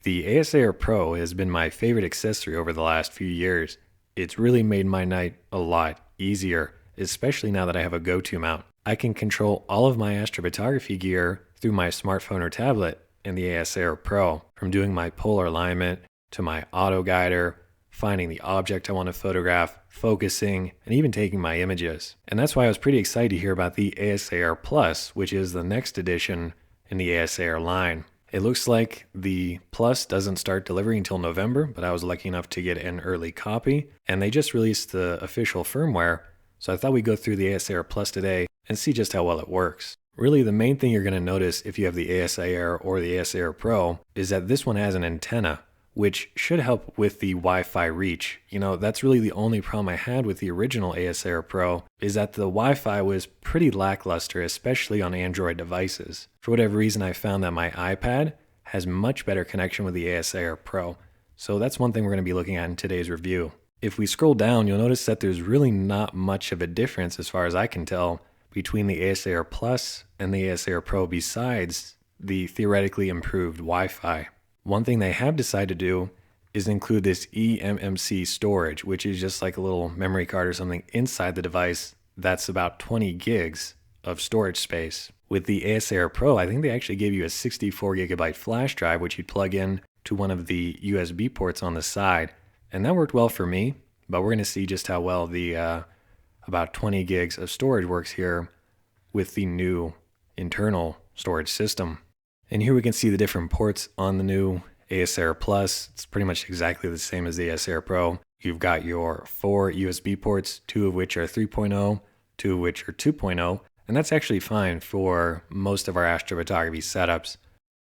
The ASIAir Pro has been my favorite accessory over the last few years. It's really made my night a lot easier, especially now that I have a go-to mount. I can control all of my astrophotography gear through my smartphone or tablet in the ASIAir Pro, from doing my polar alignment to my auto guider, finding the object I want to photograph, focusing, and even taking my images. And that's why I was pretty excited to hear about the ASIAir Plus, which is the next edition in the ASIAir line. It looks like the Plus doesn't start delivering until November, but I was lucky enough to get an early copy, and they just released the official firmware, so I thought we'd go through the ASIAir Plus today and see just how well it works. Really, the main thing you're going to notice if you have the ASIAir or the ASIAir Pro is that this one has an antenna, which should help with the Wi-Fi reach. You know, that's really the only problem I had with the original ASIAir Pro, is that the Wi-Fi was pretty lackluster, especially on Android devices. For whatever reason, I found that my iPad has much better connection with the ASIAir Pro. So that's one thing we're going to be looking at in today's review. If we scroll down, you'll notice that there's really not much of a difference, as far as I can tell, between the ASIAir Plus and the ASIAir Pro, besides the theoretically improved Wi-Fi. One thing they have decided to do is include this eMMC storage, which is just like a little memory card or something inside the device that's about 20 gigs of storage space. With the ASIAir Pro, I think they actually gave you a 64 gigabyte flash drive, which you'd plug in to one of the USB ports on the side. And that worked well for me, but we're going to see just how well the about 20 gigs of storage works here with the new internal storage system. And here we can see the different ports on the new ASIAir Plus. It's pretty much exactly the same as the ASIAir Pro. You've got your 4 USB ports, 2 of which are 3.0, 2 of which are 2.0, and that's actually fine for most of our astrophotography setups.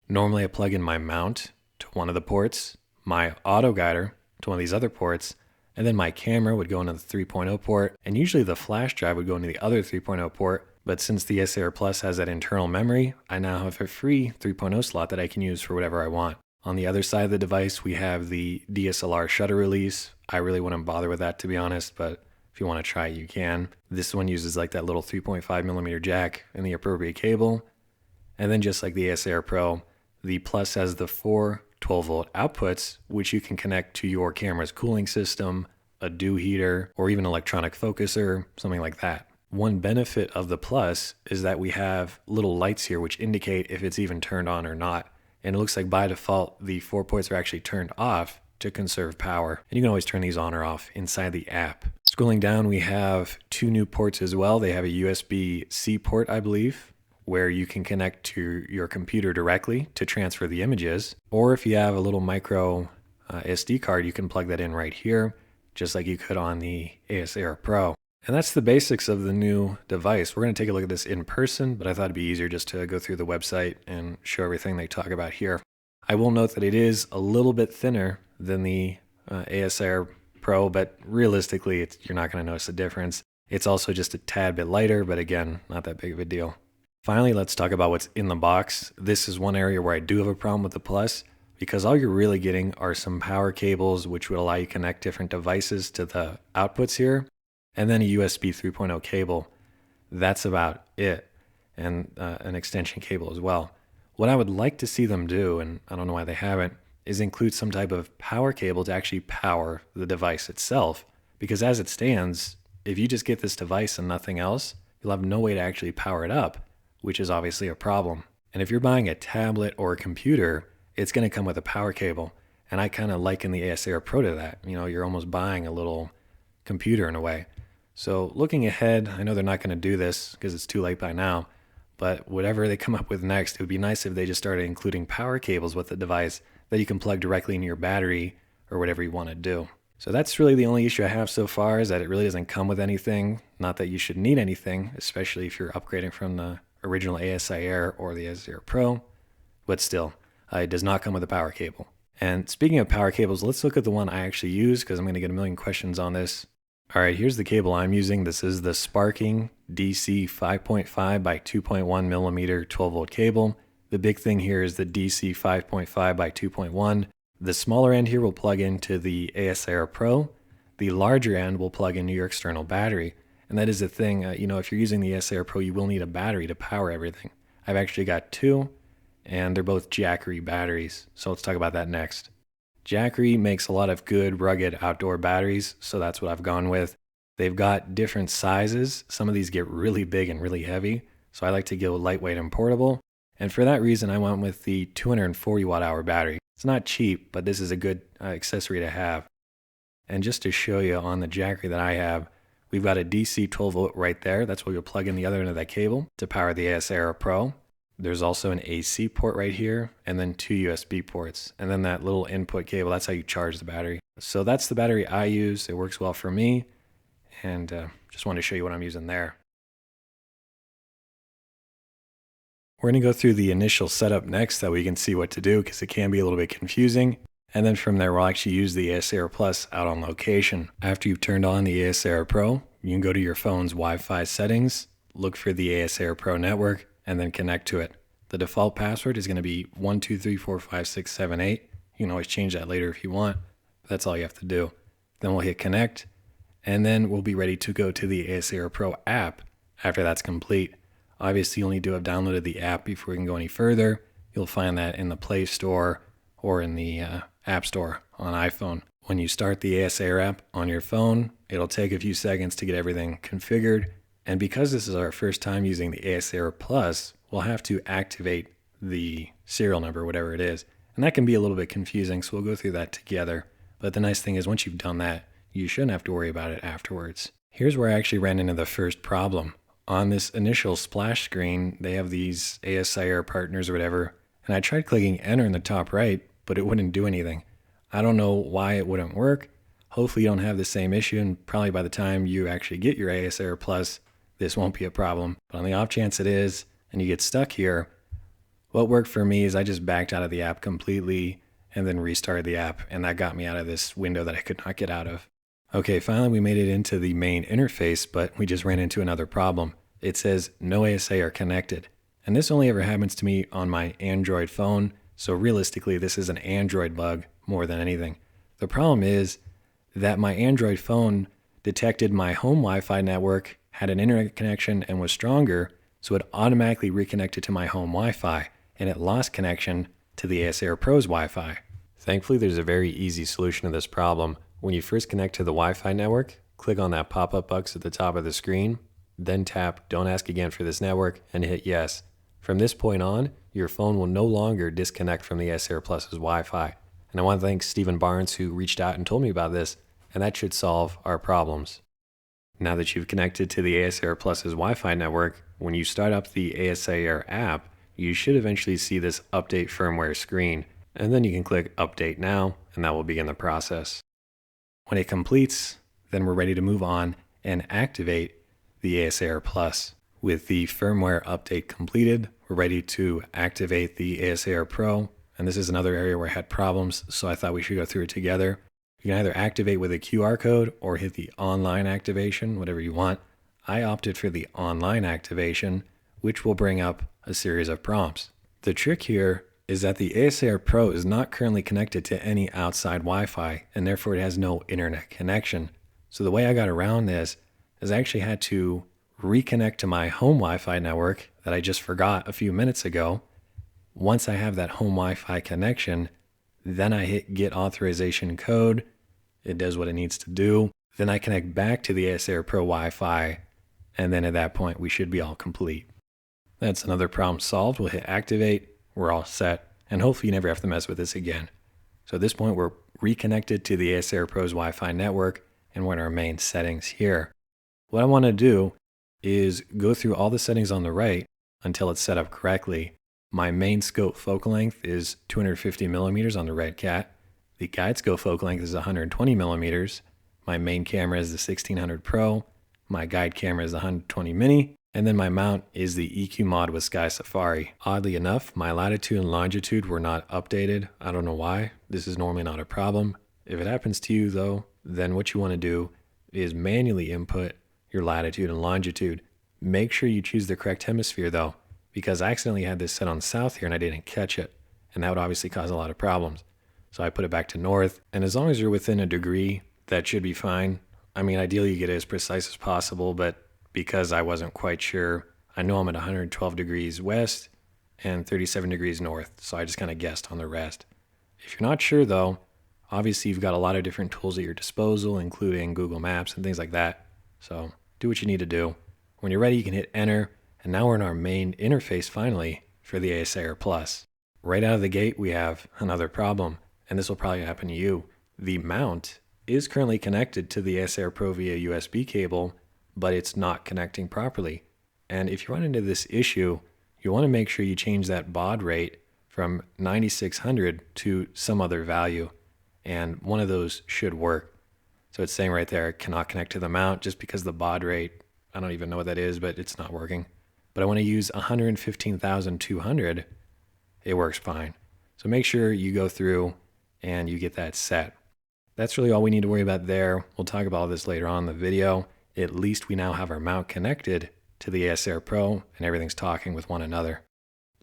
Normally I plug in my mount to one of the ports, my auto guider to one of these other ports, and then my camera would go into the 3.0 port, and usually the flash drive would go into the other 3.0 port. But since the ASIAir Plus has that internal memory, I now have a free 3.0 slot that I can use for whatever I want. On the other side of the device, we have the DSLR shutter release. I really wouldn't bother with that, to be honest, but if you want to try it, you can. This one uses like that little 3.5 millimeter jack and the appropriate cable. And then just like the ASIAir Pro, the Plus has the 4 12-volt outputs, which you can connect to your camera's cooling system, a dew heater, or even electronic focuser, something like that. One benefit of the Plus is that we have little lights here which indicate if it's even turned on or not. And it looks like by default, the 4 ports are actually turned off to conserve power. And you can always turn these on or off inside the app. Scrolling down, we have 2 new ports as well. They have a USB-C port, I believe, where you can connect to your computer directly to transfer the images. Or if you have a little micro SD card, you can plug that in right here, just like you could on the ASIAir Pro. And that's the basics of the new device. We're going to take a look at this in person, but I thought it'd be easier just to go through the website and show everything they talk about here. I will note that it is a little bit thinner than the ASIAir Pro, but realistically, you're not going to notice a difference. It's also just a tad bit lighter, but again, not that big of a deal. Finally, let's talk about what's in the box. This is one area where I do have a problem with the Plus, because all you're really getting are some power cables, which would allow you to connect different devices to the outputs here, and then a USB 3.0 cable. That's about it, and an extension cable as well. What I would like to see them do, and I don't know why they haven't, is include some type of power cable to actually power the device itself. Because as it stands, if you just get this device and nothing else, you'll have no way to actually power it up, which is obviously a problem. And if you're buying a tablet or a computer, it's going to come with a power cable. And I kind of liken the ASIAir Pro to that. You know, you're almost buying a little computer in a way. So looking ahead, I know they're not going to do this because it's too late by now, but whatever they come up with next, it would be nice if they just started including power cables with the device that you can plug directly into your battery or whatever you want to do. So that's really the only issue I have so far, is that it really doesn't come with anything. Not that you should need anything, especially if you're upgrading from the original ASIAir or the ASIAir Pro, but still, it does not come with a power cable. And speaking of power cables, let's look at the one I actually use, because I'm going to get a million questions on this. All right, here's the cable I'm using. This is the Sparking DC 5.5 by 2.1 millimeter 12-volt cable. The big thing here is the DC 5.5 by 2.1. The smaller end here will plug into the ASIAir Pro. The larger end will plug into your external battery. And that is the thing, if you're using the ASIAir Pro, you will need a battery to power everything. I've actually got 2, and they're both Jackery batteries, so let's talk about that next. Jackery makes a lot of good, rugged outdoor batteries, so that's what I've gone with. They've got different sizes. Some of these get really big and really heavy, so I like to go lightweight and portable. And for that reason, I went with the 240 watt hour battery. It's not cheap, but this is a good accessory to have. And just to show you on the Jackery that I have, we've got a DC 12 volt right there. That's where you'll plug in the other end of that cable to power the ASIAir Pro. There's also an AC port right here, and then 2 USB ports. And then that little input cable, that's how you charge the battery. So that's the battery I use. It works well for me. And just wanted to show you what I'm using there. We're going to go through the initial setup next so that we can see what to do, because it can be a little bit confusing. And then from there, we'll actually use the ASIAir Plus out on location. After you've turned on the ASIAir Pro, you can go to your phone's Wi-Fi settings, look for the ASIAir Pro network, and then connect to it. The default password is going to be 123456778. You can always change that later if you want, but that's all you have to do. Then we'll hit connect, and then we'll be ready to go to the ASIAir Pro app after that's complete. Obviously, you'll need to have downloaded the app before we can go any further. You'll find that in the Play Store or in the App Store on iPhone. When you start the ASIAir app on your phone, it'll take a few seconds to get everything configured. And because this is our first time using the ASIAir Plus, we'll have to activate the serial number, whatever it is. And that can be a little bit confusing, so we'll go through that together. But the nice thing is once you've done that, you shouldn't have to worry about it afterwards. Here's where I actually ran into the first problem. On this initial splash screen, they have these ASIAir partners or whatever, and I tried clicking enter in the top right, but it wouldn't do anything. I don't know why it wouldn't work. Hopefully you don't have the same issue, and probably by the time you actually get your ASIAir Plus, this won't be a problem. But on the off chance it is, and you get stuck here, what worked for me is I just backed out of the app completely and then restarted the app, and that got me out of this window that I could not get out of. Okay, finally we made it into the main interface, but we just ran into another problem. It says no ASIAir connected. And this only ever happens to me on my Android phone, so realistically this is an Android bug more than anything. The problem is that my Android phone detected my home Wi-Fi network, had an internet connection, and was stronger, so it automatically reconnected to my home Wi-Fi, and it lost connection to the ASIAir Pro's Wi-Fi. Thankfully, there's a very easy solution to this problem. When you first connect to the Wi-Fi network, click on that pop-up box at the top of the screen, then tap Don't Ask Again for this network and hit Yes. From this point on, your phone will no longer disconnect from the ASIAir Plus's Wi-Fi. And I want to thank Stephen Barnes who reached out and told me about this, and that should solve our problems. Now that you've connected to the ASIAir Plus's Wi-Fi network, when you start up the ASIAir app, you should eventually see this Update Firmware screen, and then you can click Update Now, and that will begin the process. When it completes, then we're ready to move on and activate the ASIAir Plus. With the firmware update completed, we're ready to activate the ASIAir Pro, and this is another area where I had problems, so I thought we should go through it together. You can either activate with a QR code or hit the online activation, whatever you want. I opted for the online activation, which will bring up a series of prompts. The trick here is that the ASIAir Pro is not currently connected to any outside Wi-Fi, and therefore it has no internet connection. So the way I got around this is I actually had to reconnect to my home Wi-Fi network that I just forgot a few minutes ago. Once I have that home Wi-Fi connection, then I hit Get Authorization Code. It does what it needs to do. Then I connect back to the ASIAir Pro Wi-Fi, and then at that point we should be all complete. That's another problem solved. We'll hit Activate. We're all set, and hopefully you never have to mess with this again. So at this point we're reconnected to the ASIAir Pro's Wi-Fi network, and we're in our main settings here. What I want to do is go through all the settings on the right until it's set up correctly. My main scope focal length is 250 millimeters on the Red Cat. The guide scope focal length is 120 millimeters. My main camera is the 1600 Pro. My guide camera is the 120 Mini. And then my mount is the EQ mod with Sky Safari. Oddly enough, my latitude and longitude were not updated. I don't know why. This is normally not a problem. If it happens to you though, then what you want to do is manually input your latitude and longitude. Make sure you choose the correct hemisphere though, because I accidentally had this set on south here and I didn't catch it. And that would obviously cause a lot of problems. So I put it back to north, and as long as you're within a degree, that should be fine. I mean, ideally you get it as precise as possible, but because I wasn't quite sure, I know I'm at 112 degrees west and 37 degrees north. So I just kind of guessed on the rest. If you're not sure though, obviously you've got a lot of different tools at your disposal, including Google Maps and things like that. So do what you need to do. When you're ready, you can hit enter. And now we're in our main interface finally for the ASIAir Plus. Right out of the gate, we have another problem, and this will probably happen to you. The mount is currently connected to the ASIAir Pro via USB cable, but it's not connecting properly. And if you run into this issue, you want to make sure you change that baud rate from 9600 to some other value, and one of those should work. So it's saying right there, it cannot connect to the mount just because the baud rate, I don't even know what that is, but it's not working. But I want to use 115,200, it works fine. So make sure you go through and you get that set. That's really all we need to worry about there. We'll talk about all this later on in the video. At least we now have our mount connected to the ASIAir Pro and everything's talking with one another.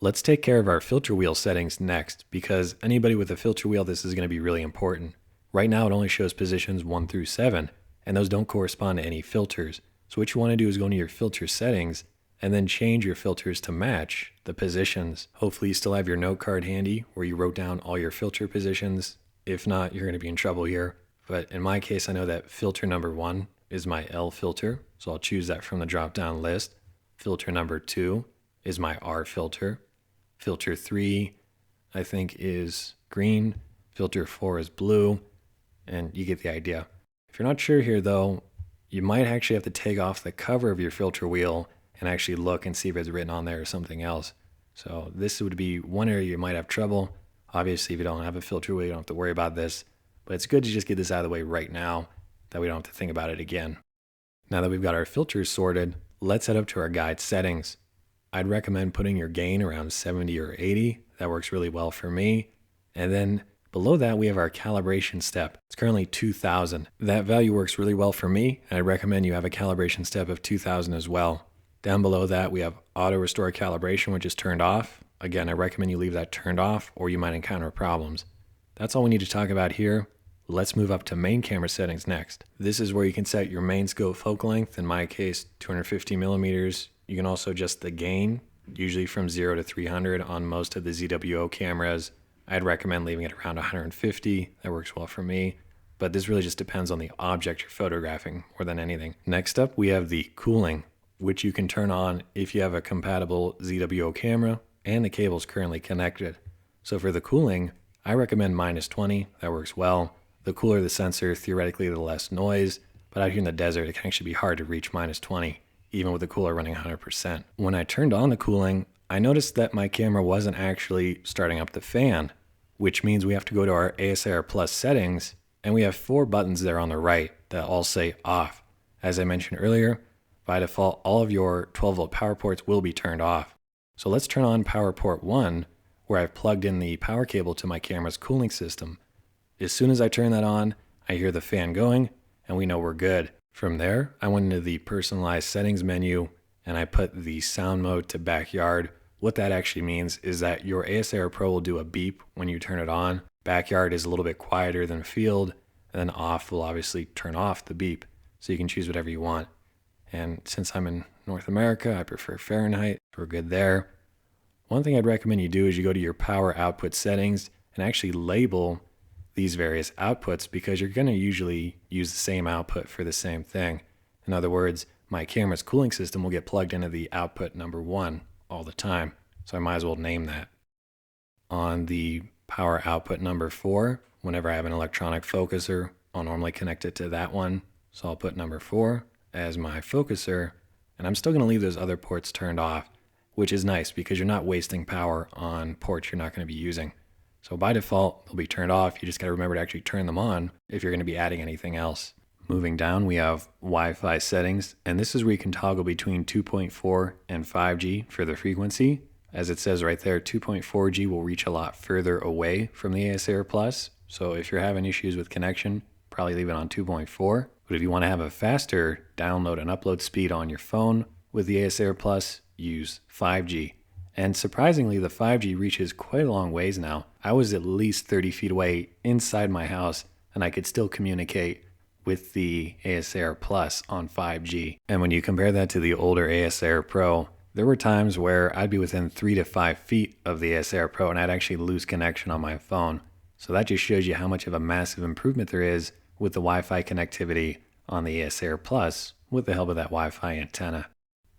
Let's take care of our filter wheel settings next, because anybody with a filter wheel, this is going to be really important. Right now it only shows positions 1 through 7, and those don't correspond to any filters. So what you want to do is go into your filter settings and then change your filters to match the positions. Hopefully you still have your note card handy where you wrote down all your filter positions. If not, you're going to be in trouble here. But in my case, I know that filter number 1 is my L filter, so I'll choose that from the drop-down list. Filter number 2 is my R filter. Filter 3, I think, is green. Filter 4 is blue, and you get the idea. If you're not sure here though, you might actually have to take off the cover of your filter wheel and actually look and see if it's written on there or something else. So this would be one area you might have trouble. Obviously, if you don't have a filter wheel, you don't have to worry about this, but it's good to just get this out of the way right now, that we don't have to think about it again. Now that we've got our filters sorted, let's head up to our guide settings. I'd recommend putting your gain around 70 or 80. That works really well for me. And then below that, we have our calibration step. It's currently 2000. That value works really well for me, and I recommend you have a calibration step of 2000 as well. Down below that, we have auto restore calibration, which is turned off. Again, I recommend you leave that turned off or you might encounter problems. That's all we need to talk about here. Let's move up to main camera settings next. This is where you can set your main scope focal length, in my case, 250 millimeters. You can also adjust the gain, usually from 0 to 300 on most of the ZWO cameras. I'd recommend leaving it around 150. That works well for me. But this really just depends on the object you're photographing more than anything. Next up, we have the cooling, which you can turn on if you have a compatible ZWO camera and the cable's currently connected. So for the cooling, I recommend -20. That works well. The cooler the sensor, theoretically the less noise, but out here in the desert, it can actually be hard to reach -20, even with the cooler running 100%. When I turned on the cooling, I noticed that my camera wasn't actually starting up the fan, which means we have to go to our ASIAir Plus settings, and we have 4 buttons there on the right that all say off. As I mentioned earlier, by default, all of your 12-volt power ports will be turned off. So let's turn on power port 1, where I've plugged in the power cable to my camera's cooling system. As soon as I turn that on, I hear the fan going, and we know we're good. From there, I went into the personalized settings menu, and I put the sound mode to backyard. What that actually means is that your ASIAir Pro will do a beep when you turn it on. Backyard is a little bit quieter than field, and then off will obviously turn off the beep. So you can choose whatever you want. And since I'm in North America, I prefer Fahrenheit. We're good there. One thing I'd recommend you do is you go to your power output settings and actually label these various outputs, because you're going to usually use the same output for the same thing. In other words, my camera's cooling system will get plugged into the output number 1 all the time. So I might as well name that. On the power output number 4, whenever I have an electronic focuser, I'll normally connect it to that one. So I'll put number 4 as my focuser, and I'm still going to leave those other ports turned off, which is nice because you're not wasting power on ports you're not going to be using. So by default, they'll be turned off. You just got to remember to actually turn them on if you're going to be adding anything else. Moving down, we have Wi-Fi settings, and this is where you can toggle between 2.4 and 5G for the frequency. As it says right there, 2.4G will reach a lot further away from the ASIAir Plus. So if you're having issues with connection, probably leave it on 2.4. But if you want to have a faster download and upload speed on your phone with the ASIAir Plus, use 5G. And surprisingly, the 5G reaches quite a long ways now. I was at least 30 feet away inside my house, and I could still communicate with the ASIAir Plus on 5G. And when you compare that to the older ASIAir Pro, There were times where I'd be within 3 to 5 feet of the ASIAir Pro and I'd actually lose connection on my phone. So that just shows you how much of a massive improvement there is with the Wi-Fi connectivity on the ASIAir Plus with the help of that Wi-Fi antenna.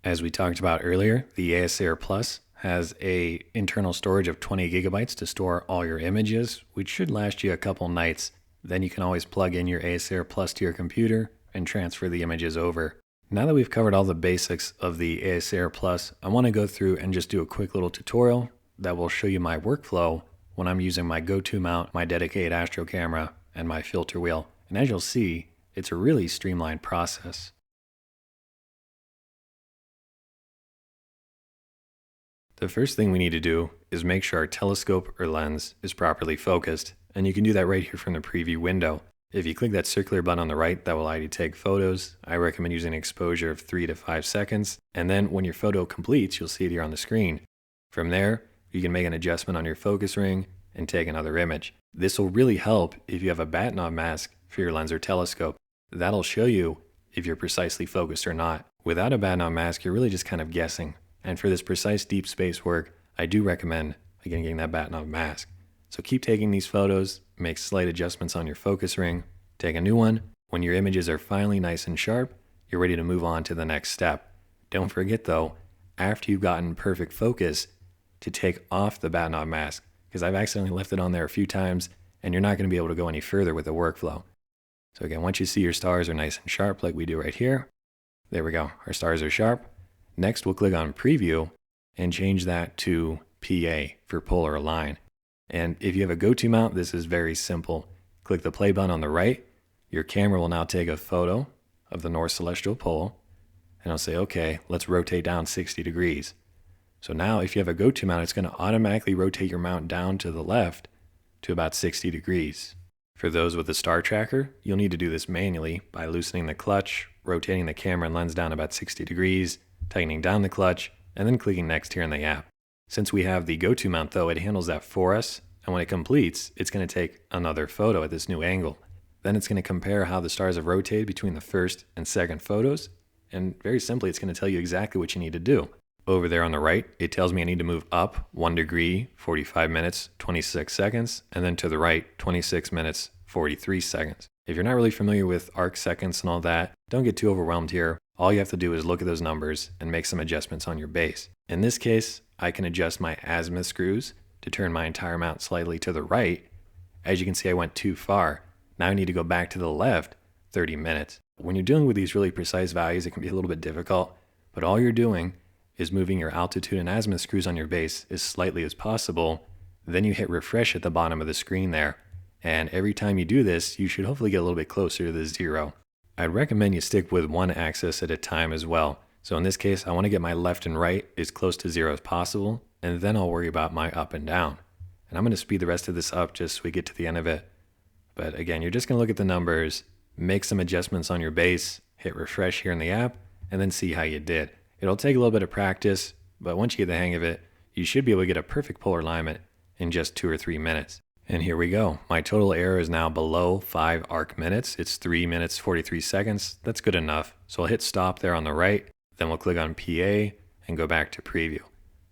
As we talked about earlier, the ASIAir Plus has an internal storage of 20 gigabytes to store all your images, which should last you a couple nights. Then you can always plug in your ASIAir Plus to your computer and transfer the images over. Now that we've covered all the basics of the ASIAir Plus, I want to go through and just do a quick little tutorial that will show you my workflow when I'm using my go-to mount, my dedicated Astro camera, and my filter wheel. And as you'll see, it's a really streamlined process. The first thing we need to do is make sure our telescope or lens is properly focused, and you can do that right here from the preview window. If you click that circular button on the right, that will allow you to take photos. I recommend using an exposure of 3 to 5 seconds, and then when your photo completes, you'll see it here on the screen. From there, you can make an adjustment on your focus ring and take another image. This will really help if you have a bat knob mask for your lens or telescope. That'll show you if you're precisely focused or not. Without a bat knob mask, you're really just kind of guessing. And for this precise deep space work, I do recommend, again, getting that bat knob mask. So keep taking these photos, make slight adjustments on your focus ring, take a new one. When your images are finally nice and sharp, you're ready to move on to the next step. Don't forget though, after you've gotten perfect focus, to take off the bat knob mask, because I've accidentally left it on there a few times and you're not going to be able to go any further with the workflow. So again, once you see your stars are nice and sharp like we do right here, there we go, our stars are sharp. Next, we'll click on Preview and change that to PA for Polar Align. And if you have a go-to mount, this is very simple. Click the play button on the right. Your camera will now take a photo of the North Celestial Pole, and it'll say, okay, let's rotate down 60 degrees. So now if you have a go-to mount, it's going to automatically rotate your mount down to the left to about 60 degrees. For those with the star tracker, you'll need to do this manually by loosening the clutch, rotating the camera and lens down about 60 degrees, tightening down the clutch, and then clicking next here in the app. Since we have the go-to mount though, it handles that for us, and when it completes, it's going to take another photo at this new angle. Then it's going to compare how the stars have rotated between the first and second photos, and very simply, it's going to tell you exactly what you need to do. Over there on the right, it tells me I need to move up 1 degree, 45 minutes, 26 seconds, and then to the right, 26 minutes, 43 seconds. If you're not really familiar with arc seconds and all that, don't get too overwhelmed here. All you have to do is look at those numbers and make some adjustments on your base. In this case, I can adjust my azimuth screws to turn my entire mount slightly to the right. As you can see, I went too far. Now I need to go back to the left 30 minutes. When you're dealing with these really precise values, it can be a little bit difficult, but all you're doing is moving your altitude and azimuth screws on your base as slightly as possible. Then you hit refresh at the bottom of the screen there. And every time you do this, you should hopefully get a little bit closer to the 0. I'd recommend you stick with one axis at a time as well. So in this case, I want to get my left and right as close to 0 as possible, and then I'll worry about my up and down. And I'm going to speed the rest of this up just so we get to the end of it. But again, you're just going to look at the numbers, make some adjustments on your base, hit refresh here in the app, and then see how you did. It'll take a little bit of practice, but once you get the hang of it, you should be able to get a perfect polar alignment in just 2 or 3 minutes. And here we go. My total error is now below 5 arc minutes. It's 3 minutes, 43 seconds. That's good enough. So I'll hit stop there on the right. Then we'll click on PA and go back to preview.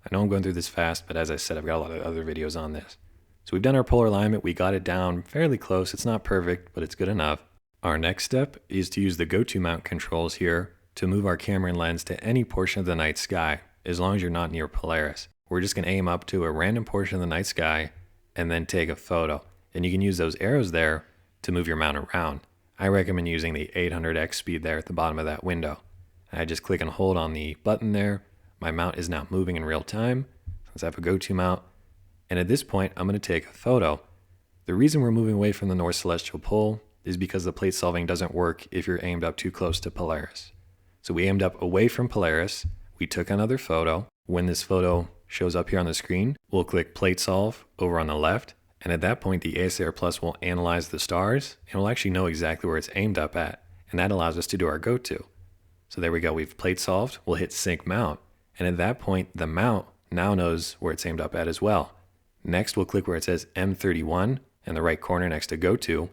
I know I'm going through this fast, but as I said, I've got a lot of other videos on this. So we've done our polar alignment. We got it down fairly close. It's not perfect, but it's good enough. Our next step is to use the go-to mount controls here to move our camera and lens to any portion of the night sky, as long as you're not near Polaris. We're just going to aim up to a random portion of the night sky and then take a photo. And you can use those arrows there to move your mount around. I recommend using the 800x speed there at the bottom of that window. I just click and hold on the button there. My mount is now moving in real time since I have a go-to mount. And at this point, I'm going to take a photo. The reason we're moving away from the North Celestial Pole is because the plate solving doesn't work if you're aimed up too close to Polaris. So we aimed up away from Polaris. We took another photo. When this photo shows up here on the screen, we'll click plate solve over on the left. And at that point, the ASIAir Plus will analyze the stars and will actually know exactly where it's aimed up at. And that allows us to do our go-to. So there we go. We've plate solved. We'll hit sync mount. And at that point, the mount now knows where it's aimed up at as well. Next, we'll click where it says M31 in the right corner next to go-to.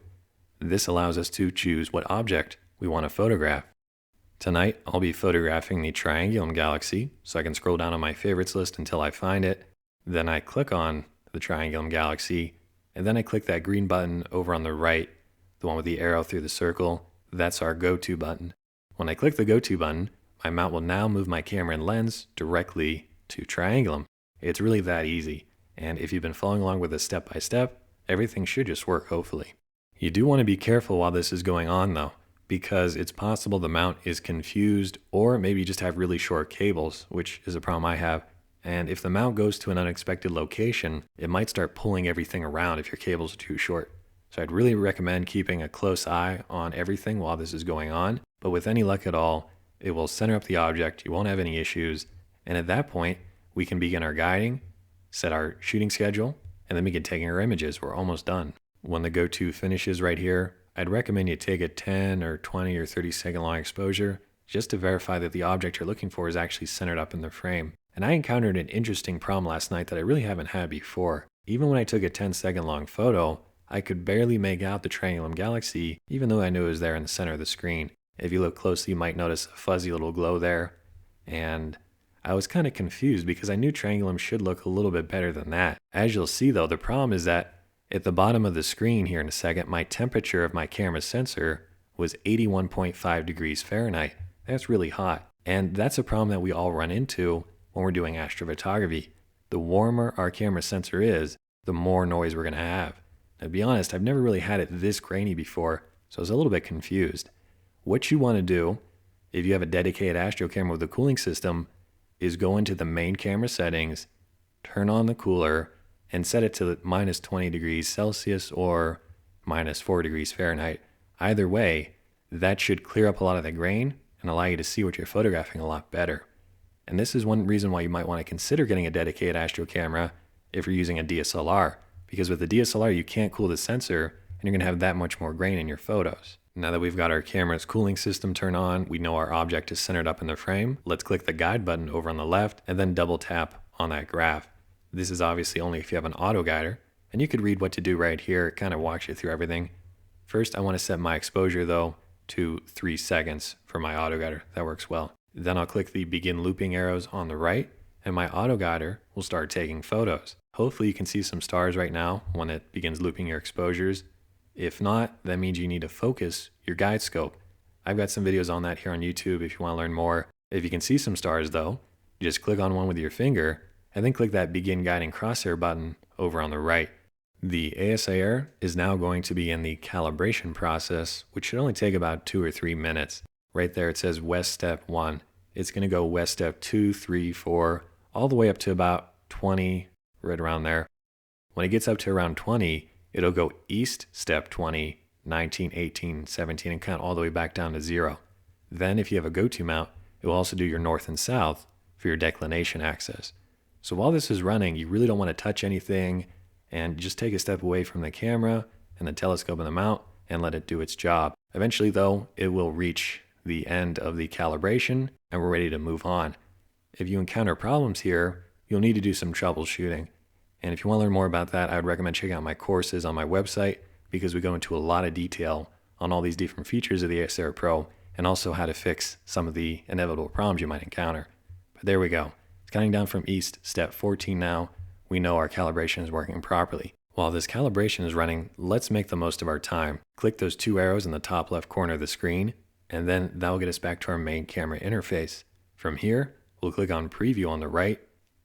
This allows us to choose what object we want to photograph. Tonight, I'll be photographing the Triangulum Galaxy, so I can scroll down on my favorites list until I find it. Then I click on the Triangulum Galaxy, and then I click that green button over on the right, the one with the arrow through the circle. That's our go-to button. When I click the go-to button, my mount will now move my camera and lens directly to Triangulum. It's really that easy, and if you've been following along with this step-by-step, everything should just work, hopefully. You do want to be careful while this is going on though, because it's possible the mount is confused, or maybe you just have really short cables, which is a problem I have. And if the mount goes to an unexpected location, it might start pulling everything around if your cables are too short. So I'd really recommend keeping a close eye on everything while this is going on. But with any luck at all, it will center up the object, you won't have any issues, and at that point, we can begin our guiding, set our shooting schedule, and then begin taking our images. We're almost done. When the go-to finishes right here, I'd recommend you take a 10 or 20 or 30 second long exposure just to verify that the object you're looking for is actually centered up in the frame. And I encountered an interesting problem last night that I really haven't had before. Even when I took a 10-second long photo, I could barely make out the Triangulum Galaxy, even though I knew it was there in the center of the screen. If you look closely, you might notice a fuzzy little glow there. And I was kind of confused because I knew Triangulum should look a little bit better than that. As you'll see though, the problem is that at the bottom of the screen here in a second, my temperature of my camera sensor was 81.5 degrees Fahrenheit. That's really hot. And that's a problem that we all run into when we're doing astrophotography. The warmer our camera sensor is, the more noise we're going to have. Now, to be honest, I've never really had it this grainy before, so I was a little bit confused. What you want to do, if you have a dedicated astro camera with a cooling system, is go into the main camera settings, turn on the cooler, and set it to minus 20 degrees Celsius or minus 4 degrees Fahrenheit. Either way, that should clear up a lot of the grain and allow you to see what you're photographing a lot better. And this is one reason why you might want to consider getting a dedicated astro camera if you're using a DSLR, because with the DSLR you can't cool the sensor and you're going to have that much more grain in your photos. Now that we've got our camera's cooling system turned on, we know our object is centered up in the frame. Let's click the guide button over on the left and then double tap on that graph. This is obviously only if you have an auto guider, and you could read what to do right here. It kind of walks you through everything. First, I want to set my exposure though to 3 seconds for my auto guider. That works well. Then I'll click the begin looping arrows on the right, and my auto guider will start taking photos. Hopefully you can see some stars right now when it begins looping your exposures. If not, that means you need to focus your guide scope. I've got some videos on that here on YouTube if you want to learn more. If you can see some stars though, you just click on one with your finger and then click that begin guiding crosshair button over on the right. The ASIAir is now going to be in the calibration process, which should only take about 2 or 3 minutes. Right there it says West Step 1. It's going to go West Step 2, 3, 4, all the way up to about 20, right around there. When it gets up to around 20, it'll go East Step 20, 19, 18, 17, and count all the way back down to 0. Then if you have a go-to mount, it will also do your north and south for your declination axis. So while this is running, you really don't want to touch anything and just take a step away from the camera and the telescope and the mount and let it do its job. Eventually though, it will reach the end of the calibration and we're ready to move on. If you encounter problems here, you'll need to do some troubleshooting. And if you want to learn more about that, I would recommend checking out my courses on my website because we go into a lot of detail on all these different features of the ASIAir Pro and also how to fix some of the inevitable problems you might encounter. But there we go. It's counting down from East, step 14 now. We know our calibration is working properly. While this calibration is running, let's make the most of our time. Click those 2 arrows in the top left corner of the screen, and then that will get us back to our main camera interface. From here, we'll click on Preview on the right,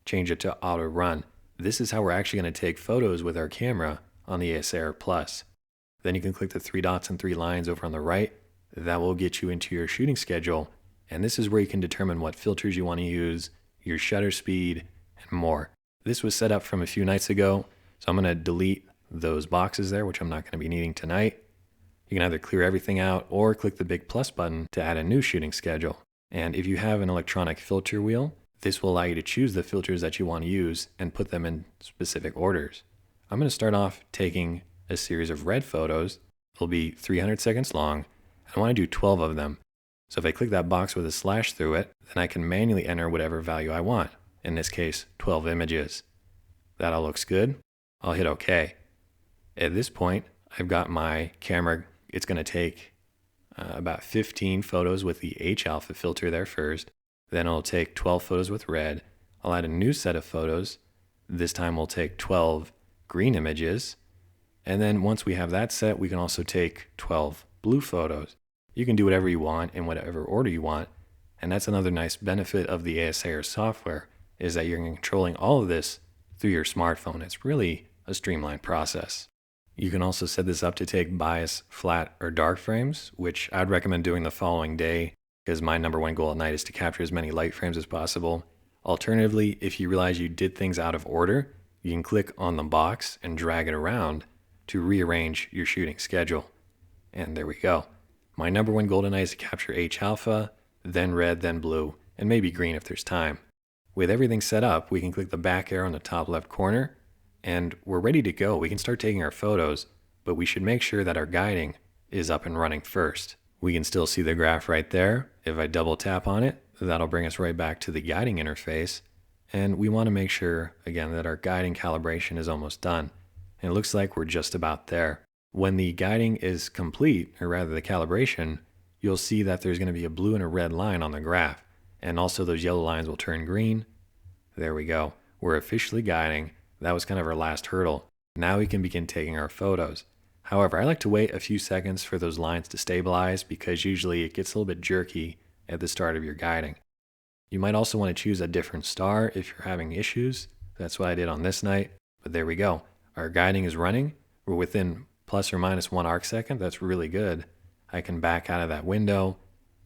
change it to AutoRun. This is how we're actually going to take photos with our camera on the ASIAir Plus. Then you can click the 3 dots and 3 lines over on the right. That will get you into your shooting schedule, and this is where you can determine what filters you want to use, your shutter speed, and more. This was set up from a few nights ago, so I'm going to delete those boxes there, which I'm not going to be needing tonight. You can either clear everything out or click the big plus button to add a new shooting schedule. And if you have an electronic filter wheel, this will allow you to choose the filters that you want to use and put them in specific orders. I'm going to start off taking a series of red photos. It'll be 300 seconds long. I want to do 12 of them. So if I click that box with a slash through it, then I can manually enter whatever value I want. In this case, 12 images. That all looks good. I'll hit OK. At this point, I've got my camera. It's going to take about 15 photos with the H alpha filter there first. Then I'll take 12 photos with red. I'll add a new set of photos. This time we'll take 12 green images. And then once we have that set, we can also take 12 blue photos. You can do whatever you want in whatever order you want. And that's another nice benefit of the ASIAir software, is that you're controlling all of this through your smartphone. It's really a streamlined process. You can also set this up to take bias, flat, or dark frames, which I'd recommend doing the following day, because my number one goal at night is to capture as many light frames as possible. Alternatively, if you realize you did things out of order, you can click on the box and drag it around to rearrange your shooting schedule. And there we go. My number one goal tonight is to capture H alpha, then red, then blue, and maybe green if there's time. With everything set up, we can click the back arrow in the top left corner, and we're ready to go. We can start taking our photos, but we should make sure that our guiding is up and running first. We can still see the graph right there. If I double tap on it, that'll bring us right back to the guiding interface. And we want to make sure, again, that our guiding calibration is almost done. And it looks like we're just about there. When the guiding is complete, or rather the calibration, you'll see that there's going to be a blue and a red line on the graph. And also those yellow lines will turn green. There we go. We're officially guiding. That was kind of our last hurdle. Now we can begin taking our photos. However, I like to wait a few seconds for those lines to stabilize, because usually it gets a little bit jerky at the start of your guiding. You might also want to choose a different star if you're having issues. That's what I did on this night. But there we go. Our guiding is running. We're within plus or minus 1 arc second. That's really good. I can back out of that window.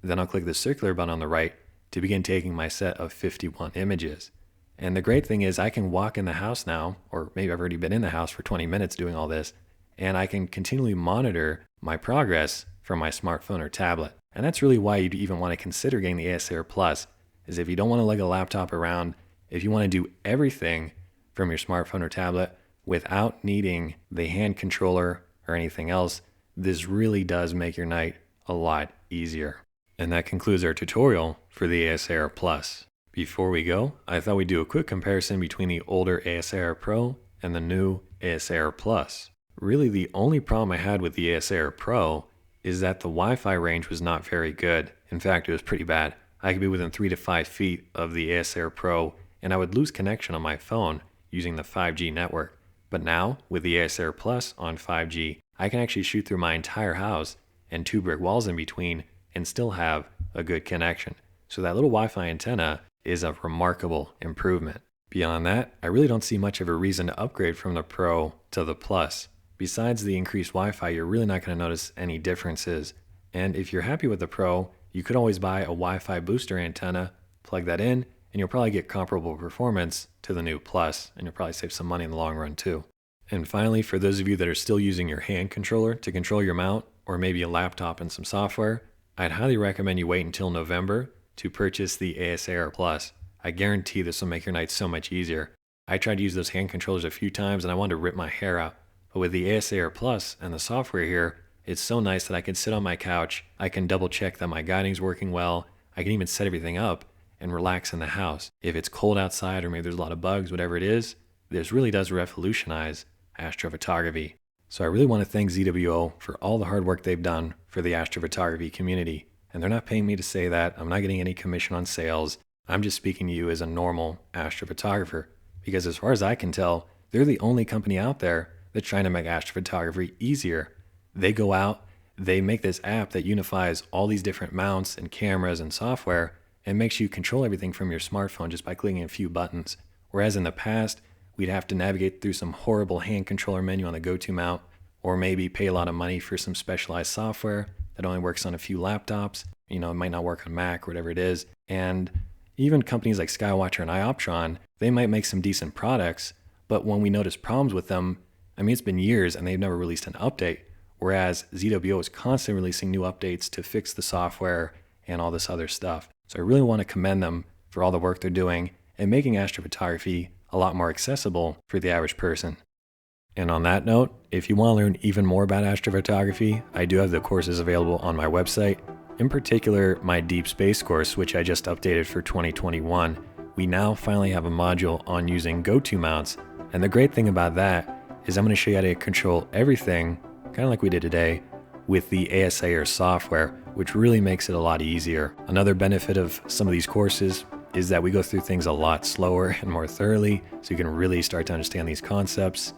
Then I'll click the circular button on the right to begin taking my set of 51 images. And the great thing is I can walk in the house now, or maybe I've already been in the house for 20 minutes doing all this, and I can continually monitor my progress from my smartphone or tablet. And that's really why you'd even want to consider getting the ASIAir Plus, is if you don't want to lug a laptop around, if you want to do everything from your smartphone or tablet without needing the hand controller or anything else, this really does make your night a lot easier. And that concludes our tutorial for the ASIAir Plus. Before we go, I thought we'd do a quick comparison between the older ASIAir Pro and the new ASIAir Plus. Really, the only problem I had with the ASIAir Pro is that the Wi-Fi range was not very good. In fact, it was pretty bad. I could be within 3 to 5 feet of the ASIAir Pro, and I would lose connection on my phone using the 5G network. But now, with the ASIAir Plus on 5G, I can actually shoot through my entire house and 2 brick walls in between and still have a good connection. So that little Wi-Fi antenna is a remarkable improvement. Beyond that, I really don't see much of a reason to upgrade from the Pro to the Plus. Besides the increased Wi-Fi, you're really not going to notice any differences. And if you're happy with the Pro, you could always buy a Wi-Fi booster antenna, plug that in, and you'll probably get comparable performance to the new Plus, and you'll probably save some money in the long run too. And finally, for those of you that are still using your hand controller to control your mount, or maybe a laptop and some software, I'd highly recommend you wait until November to purchase the ASIAir Plus. I guarantee this will make your night so much easier. I tried to use those hand controllers a few times and I wanted to rip my hair out. But with the ASIAir Plus and the software here, it's so nice that I can sit on my couch, I can double check that my guiding's working well, I can even set everything up and relax in the house. If it's cold outside or maybe there's a lot of bugs, whatever it is, this really does revolutionize astrophotography. So I really want to thank ZWO for all the hard work they've done for the astrophotography community. And they're not paying me to say that. I'm not getting any commission on sales. I'm just speaking to you as a normal astrophotographer. Because as far as I can tell, they're the only company out there that's trying to make astrophotography easier. They go out, they make this app that unifies all these different mounts and cameras and software and makes you control everything from your smartphone just by clicking a few buttons. Whereas in the past, we'd have to navigate through some horrible hand controller menu on the go-to mount, or maybe pay a lot of money for some specialized software that only works on a few laptops. It might not work on Mac or whatever it is. And even companies like Skywatcher and Ioptron, they might make some decent products, but when we notice problems with them, it's been years and they've never released an update. Whereas ZWO is constantly releasing new updates to fix the software and all this other stuff. So I really want to commend them for all the work they're doing and making astrophotography a lot more accessible for the average person. And on that note, if you want to learn even more about astrophotography, I do have the courses available on my website. In particular, my Deep Space course, which I just updated for 2021. We now finally have a module on using go-to mounts. And the great thing about that is I'm going to show you how to control everything, kind of like we did today, with the ASIAir software, which really makes it a lot easier. Another benefit of some of these courses is that we go through things a lot slower and more thoroughly, so you can really start to understand these concepts.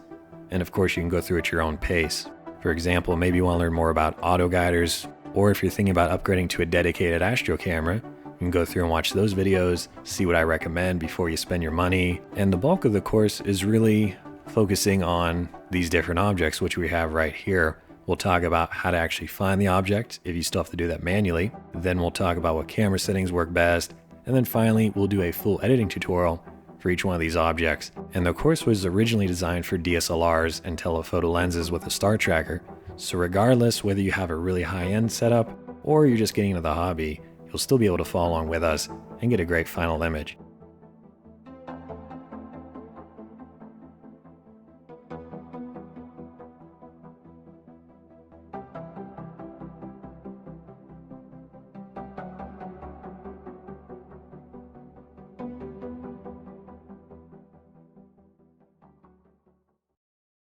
And of course, you can go through at your own pace. For example, maybe you want to learn more about auto guiders, or if you're thinking about upgrading to a dedicated Astro camera, you can go through and watch those videos, see what I recommend before you spend your money. And the bulk of the course is really focusing on these different objects, which we have right here. We'll talk about how to actually find the object if you still have to do that manually. Then we'll talk about what camera settings work best. And then finally, we'll do a full editing tutorial for each one of these objects. And the course was originally designed for DSLRs and telephoto lenses with a star tracker. So regardless whether you have a really high-end setup or you're just getting into the hobby, you'll still be able to follow along with us and get a great final image.